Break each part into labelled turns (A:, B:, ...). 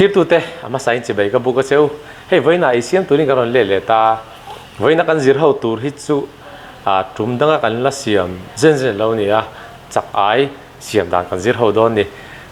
A: thir tu te ama sain chi bai ka bu ka cheu hei voina isiam turin ka ron le ta voina kan zir ho tur hi chu tum danga kan la siam zen lo ni a chak ai siam dan kan zir ho don ni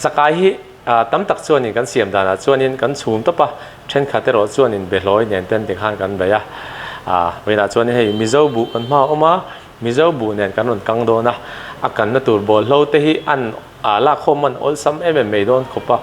A: chakai hi tam tak chuan ni kan siam dan a chuan in kan chhum to pa then khatero chuan in beloi nen ten te khan kan baya voina chuan hei mizo bu kan ma oma mizo bu nen kan ron kang do na akan na tur bol lo te hi an la khoman ol sam me don khopa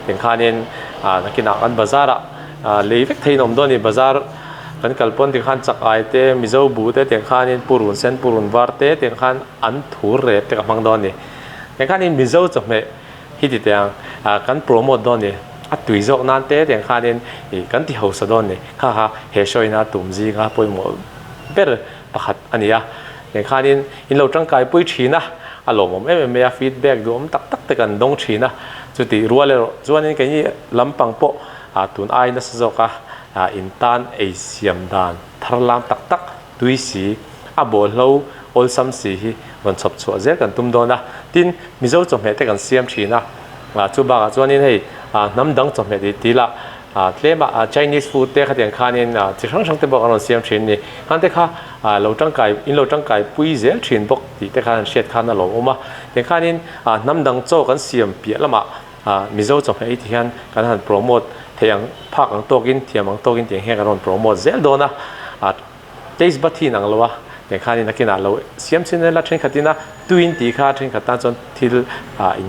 A: ten khanin nakina kan bazara leivek theinom don ni bazar kan kalpon ti khan chak ai te mizo bu te ten khanin purun sen purun var te ten khan an thur re te kamang don ni ten khanin mizo chome hi ti tang kan promote don ni tui zok nan te ten khanin kan ti ho sa don ni kha he shoina tumji nga poimo ber pakhat ania ten khanin in lo tangkai pui thina alom me feedback dum tak te kan dong thina chuti ruale chuanin kai lampang po tun ai na zoka intan asiam dan tharlam tak tui si abol lo ol sam si hi ron chop chu azel kan tum dona tin mizo chom he te kan siam thina chu ba chuanin hei nam dang chom he ti la tlema Chinese food te khateng khanin chi sang te bok anon siam thin ni han te kha lo tangkai in lo tangkai pui zel thin bok ti te khan shet khan lo oma te khanin nam dang cho kan siam pi lama mizo chom he ti hian kan han promote theyang phak ang tokin thiam ang tokin te he kan promote zel dona taste bathi nang lowa te khanin nakina lo siam chin la thin khatina tuin ti kha thin khata chon thil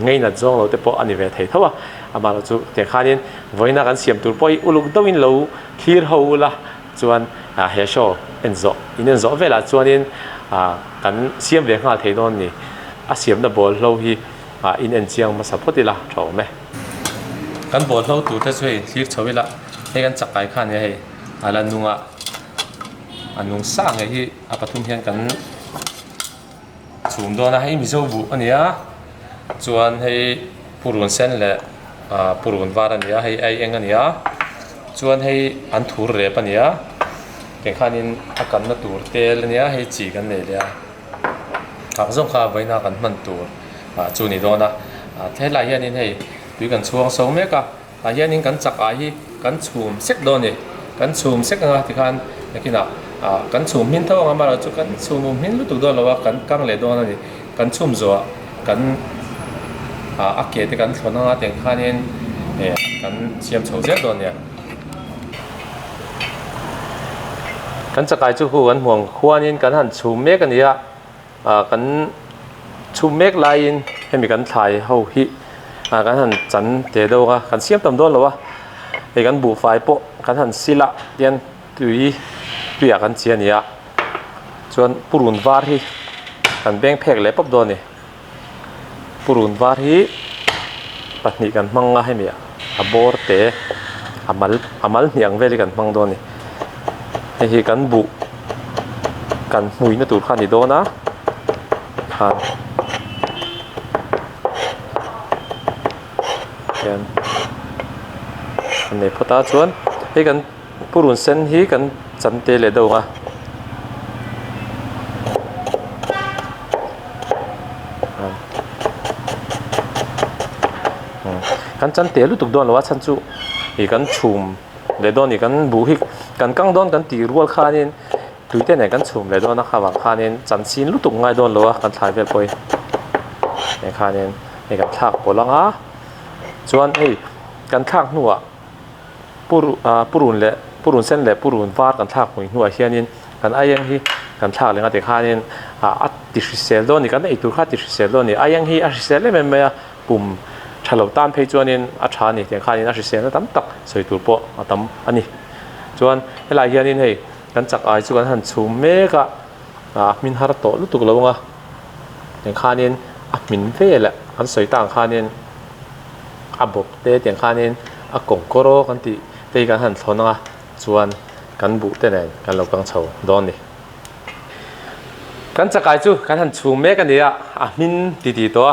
A: ngei na jong lo te po ani ve thei thawa amalo chu te khanin voina kan siam tur poi uluk dawin lo thir ho la chuan he show enzo vela chuanin kan siam ve nga thei don ni siam na bol lo hi in en chiang ma sapoti la tho me kan bol lo tu te chei thir chawila he kan chakai khan he ala nunga anung sa nge hi apathum hian kan chum do na hei mizo bu ania chuan hei purun sen le purun var ania hei ai eng ania chuan hei an thur re pania ken khanin akan na tur tel ania hei chi kan ne lia khang zong kha voina kan man tur chu ni do na thela hianin hei tui kan chuang so me ka hianin kan chak a hi kan chum sek do ni kan chum sek nga ti khan nakina kan chum min thaw nga mara chu kan chum min lu tu do lawa kan kang le do na ni kan chum zo kan ake te kan thona nga teng khanin kan siam chho zel do nia kan chakai chu hu an muang khuanin kan han chum mek ania kan chum mek lain hemi kan thlai ho hi kan han chan te do ga kan siam tam do lawa e kan bu fai po kan han sila tian tuya kan chia nia chuan purun var hi kan beng phek le pop do ni purun var hi pahnih kan hmanga hemi abor te amal hniang veli kan hmang do ni hi kan bu kan hui na tur khan ni do na khan yan ne phota chuan hi kan purun sen hi kan chan te le do nga kan chan te lu tuk don lawa chan chu hi kan chum le don ni kan bu hi kan kang don kan ti rual khanin tuite ne kan chum le don na khawa khanin chan sin lu tuk ngai don lawa kan thlai vel poi ne khanin he kan thak polanga chuan hei kan thak nuwa purun sen le purun var kan thak hui nuwa hianin kan ayang hi kan thak lenga te khanin ti sel don ni kan ei tur kha ti sel don ni ayang hi a sel le me pum thalo tan phei chuanin a tha ni te khanin a sel na tam tak soi tur po atam ani chuan helai hianin hei kan chak ai chu kan han chum me ka min har to lu tuk lawanga te khanin a min ve la kan soi tang khanin abok te te khanin a kong koro kan ti te kan han thlona chuan kan bu te nen kan lo kang chho don ni kan chakai chu kan han chum me kan nia min ti to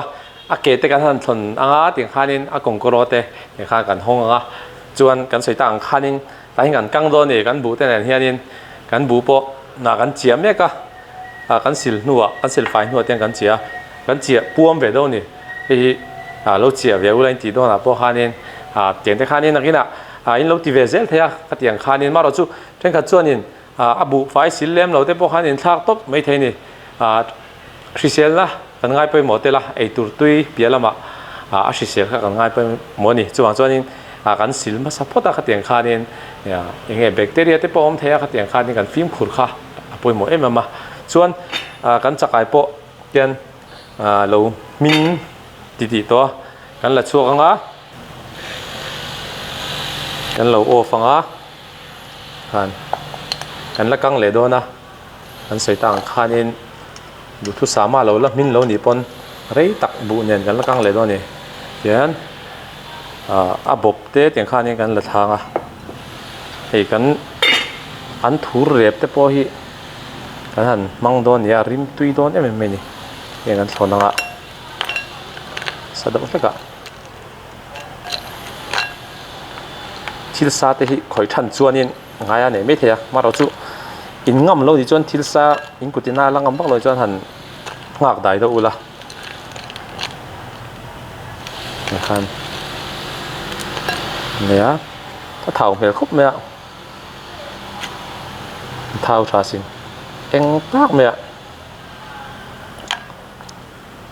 A: ke te kan han thon anga ting khanin a kong koro te kha kan hong anga chuan kan soi tang khanin tai kan kang do ni kan bu te nen hianin kan bu po na kan chia me ka kan sil nuwa kan sil fai nuwa tiang kan chia puam ve do ni hi lo chia ve ulain ti do na po khanin tiền thế khan in cái nào in lâu tv zel thế cái tiền khan in mà rồi chú trên cái chuan in abu phải xin lem lâu thế bộ khan in thắc top mấy thế này xịt là cái ngay bây một thế là ai tur tui bia là mà xịt cái ngay bây một này chú chuan in cái xịt mà support cái tiền khan in những cái bacteria thế bộ ông thế cái tiền khan in cái phim khử kha bây một em mà chuan cái chắc cái bộ tiền lâu min tí to cái là chuột cái lâu ô phăng cái là căng lệ đó na cái sợi tang khan in đủ thứ sama lâu là min lâu nipon rei tak bu nhân cái là căng lệ đó nè tiền bộp té tiền khan in cái là thang thì cái anh thua rệp té po hi cái hắn mang đó nè rim tui đó em nè cái thon nga sadap tất cả thil sa te hi khoi than chuan in ngaya ne me thea ma ro chu in ngam lo di chuan thil sa in kutina langam bak lo chuan han ngak dai do ula khan nè ta thau hel khop me thau tha sin eng tak me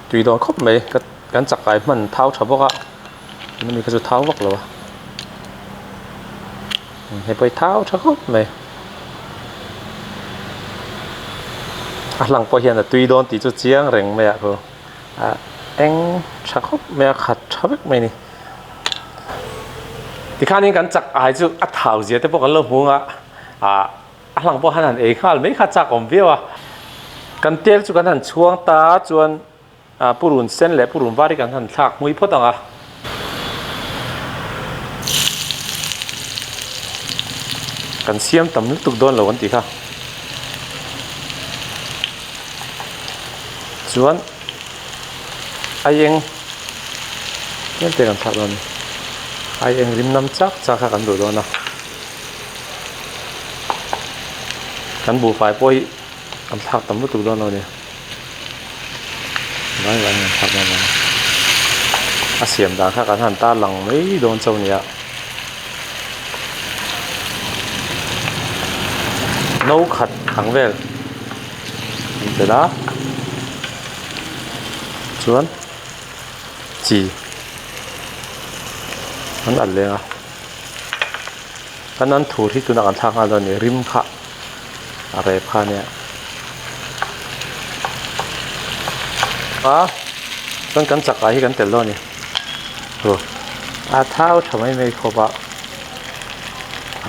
A: tùy đó khóc mày cái chặt cái mình tháo chả bóc á mình cái tháo bóc rồi hay phải tháo chả khóc mày lăng po hiện là tùy đó tí chút chiang rèn mày cô anh chả khóc mày khát chả biết mày nè thì khán những cái chặt ai chú tháo gì thế bóc cái lông hung á lăng po hắn ấy khá mấy khát chặt còn biết cái tiêu chú cái hắn chuông ta chuanผู้รุนเส้นและผู้รุนว่าด้วยกันทันทักมุ้ยพอต่างกันเสียมตำนึกตุกโดนเหล่าวันตีค่ะส่วนไอเองนี่เตะกันทักโดนไอเองริมน้ำจักจักกันดูโดนนะกันบูไฟป่วยกันทักตำนึกตุกโดนเราเนี่ยnói là thật là xiêm đã khác hắn ta lòng mấy đồn sâu nhỉ nấu khát thắng về thế đó chuan chỉ hắn ăn lên cáiนั้นthủที่ตัวนักทางอะไรเนี่ยริมขะอะไรพาเนี่ยต้องกันจักรให้กันเต็มเลยนี่โอ้เท้าทำไมไม่ครบ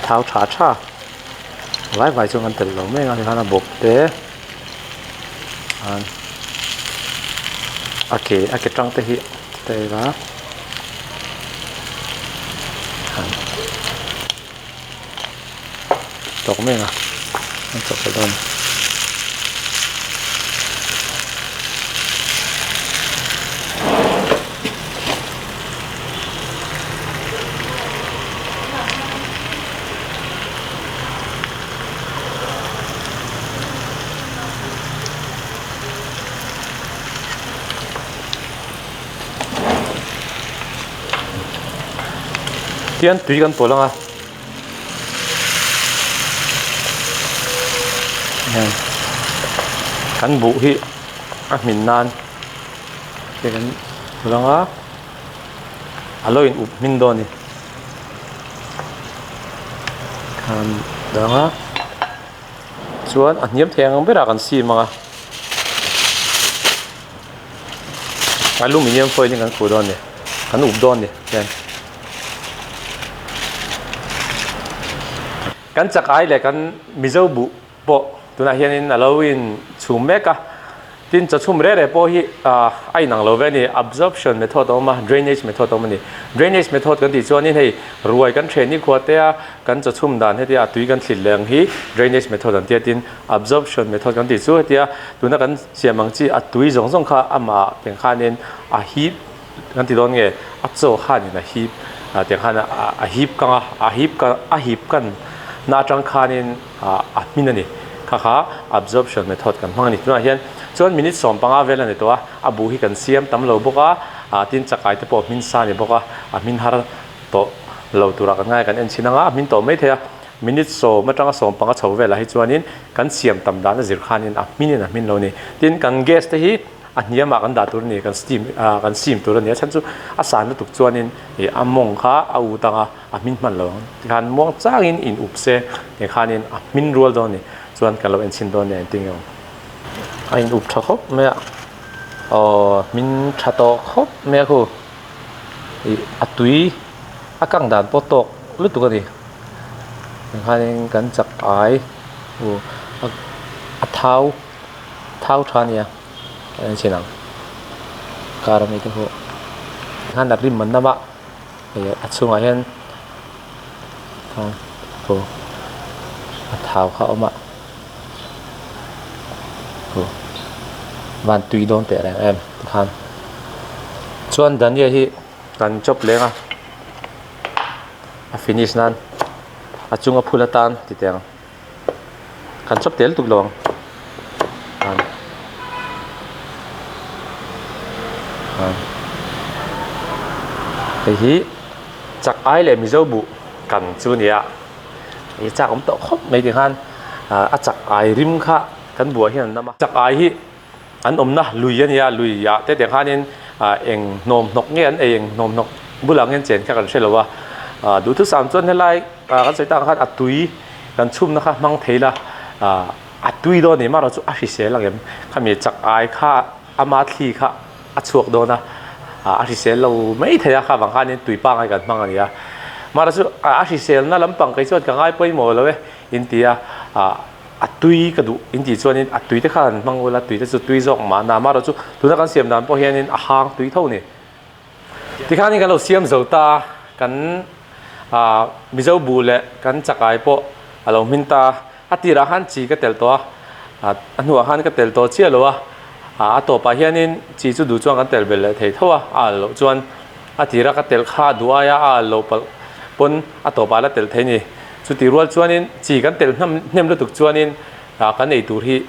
A: เท้าชาไว้จนกันเต็มเลยไม่งั้นเขาจะบกเตะโอเคจังเตะฮิเตะละตกไม่นะมันตกไปโดนtiền tùyกันตัวละกันบุหิมินนานกันตัวละอร่อยอุบมินโดนี่กันตัวละส่วนอันนี้เทียงไม่รักกันซีมั้งอลูมิเนียมโฟล์นี่กันขูดโดนนี่กันอุบโดนนี่กันจักไอเลยกันมิเจ้าบุปะตัวนั้นเห็นเราอินชุ่มเมกะที่จะชุ่มเรื่อยๆพอที่ไอหนังเราเว้ยนี่ absorption method ออกมา drainage method ออกมานี่ drainage method กันที่ส่วนนี้ให้รวยกันเทรนนี่ขวดเดียกันจะชุ่มด่านให้เดียตุยกันสิเหลืองที่ drainage method กันที่ดิน absorption method กันที่ส่วนเดียตัวนั้นกันเสียมังจีตุยส่งข้าอามาเป็นข้านี่ฮีบกันที่โดนเงี้ยโซ่ข้านี่นะฮีบเป็นข้านะฮีบกันน่าจังคานินมินนี่ข้าabsorption method กันมั่งนี่ตัวนั้นเห็นส่วนมินิสอมปังอาเวลนี่ตัวบุหิกันเสียมตำโลบอกว่าตินจักรไอที่พอมินซานี่บอกว่ามินฮาร์ to lo tura kan ngai kan en chinanga min to mai thea minute so ma tanga som panga chho vela hi chuanin kan siam tam dan zir khanin a minin a min lo ni tin kan gas te hi a niama kan da tur ni kan steam tur ni chan chu a san lu tuk chuanin e among kha a u tanga a min man lo kan mong changin in upse e khanin a min rol do ni chuan kan lo en chin do ni ting yo a in up tha khop me min tha to khop me khu e atui a kang dan potok lu tu ka ni khanin kan chak ai a thau thania anh chị nào cara mấy cái hộ han đặt rim mình năm ạ thì xuống ngoài hen thôi thảo khảo mà van tùy đón tệ này em han chuan đến giờ thì cần chop lên à finish nan chung áp phulatan thì tiếng cần chop tel tục lòng thì hi chắc ai lại mi dâu bụ cần chú nhỉ thì chắc ông tổ khóc mấy tiếng han chắc ai rim kha cần bùa hiện năm chắc ai hi anh na lùi ya thế tiếng han nên em nôm nọc nghe anh em nôm nọc bữa lăng em chén các cần xem là đủ thứ sản xuất thế này các giải tăng han túi cần chum nó kha mang thấy là túi đó này mà nó chút official là em khi mình chắc ai kha amat khi kha chuộc đó na official lâu mấy thế kha bằng han nên tùy bang ai cần mang anh ya mà nó official na lắm bằng cái chuyện cả ai quay mồi rồi India tùy cái đủ India cho nên tùy thế kha mang là tùy thế chút tùy rộng mà na mà nó chút tụi nó cần xem đàn bao hiện nên hàng tùy thâu này thì kha nên cái lâu xem dầu ta cần mi dâu bù lệ cần chắc ai po lâu min ta tì ra han chỉ cái tel to anh hùa han cái tel to chia rồi tổ bà hiện nên chỉ chú đủ chuan cái tel bể thấy thôi lâu chuan thì ra cái tel khá đủ ai lâu pon tổ bà là tel thấy nè chú tí ruột chuan nên chỉ cái tel nem lúc tục chuan nên cái này đủ thì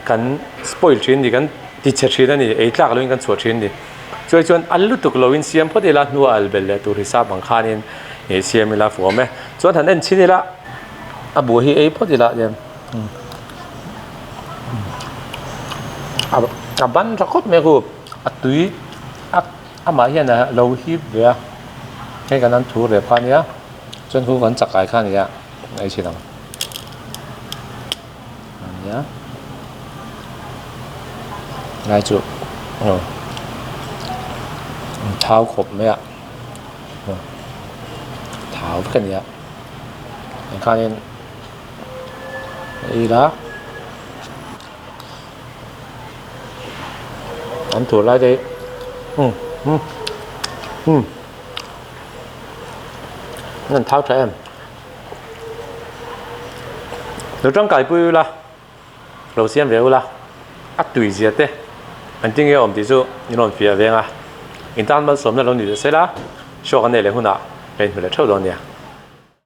A: cái spoil chuyện thì cái đi chết chuyện này ấy là cái cái chuột chuyện này cho chuan anh lúc tục lâu in xem có thể là nuôi bể đủ thì sao bằng khá nên xem là phù hợp chuan thằng nên chỉ là bùa hi ấy có thể là gì ban ra khóc mẹ cô túi mà hiện là lâu hi về cái cáiนั้นthủ để phan nhá chân khu vẫn chặt cái khăn nhá ấy chỉ nào nhá ngay chỗ tháo khop mẹ tháo cái gì ạ khăn nên ý đó anh thủ lại đi nên tháo cho em nếu trong cái bữa là đầu tiên về là tùy gì thế anh tin cái ông tí số như nói phía về à anh ta mới sớm là lâu nữa sẽ là cho cái này là hôm nào bên mình là châu đó nè